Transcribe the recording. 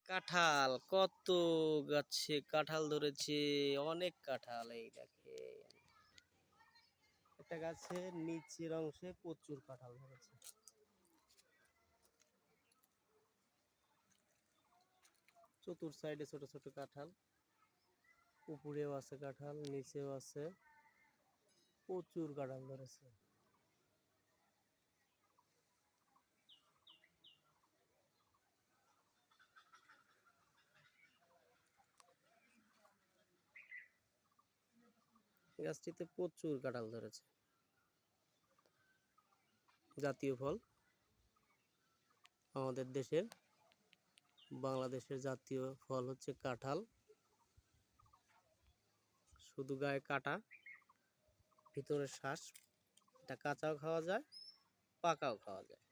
কাঁঠাল কত গাছে কাঁঠাল ধরেছে, অনেক কাঁঠাল। এই দেখে একটা গাছের নিচের অংশে প্রচুর কাঁঠাল ধরেছে। চতুর সাইডে ছোট ছোট কাঁঠাল, উপরেও আছে কাঁঠাল, নিচেও আছে, প্রচুর কাঁঠাল ধরেছে। গাছটিতে প্রচুর কাঁঠাল ধরেছে। জাতীয় ফল আমাদের দেশের, বাংলাদেশের জাতীয় ফল হচ্ছে কাঁঠাল। শুধু গায়ে কাটা, ভিতরে শ্বাস। এটা কাঁচাও খাওয়া যায়, পাকাও খাওয়া যায়।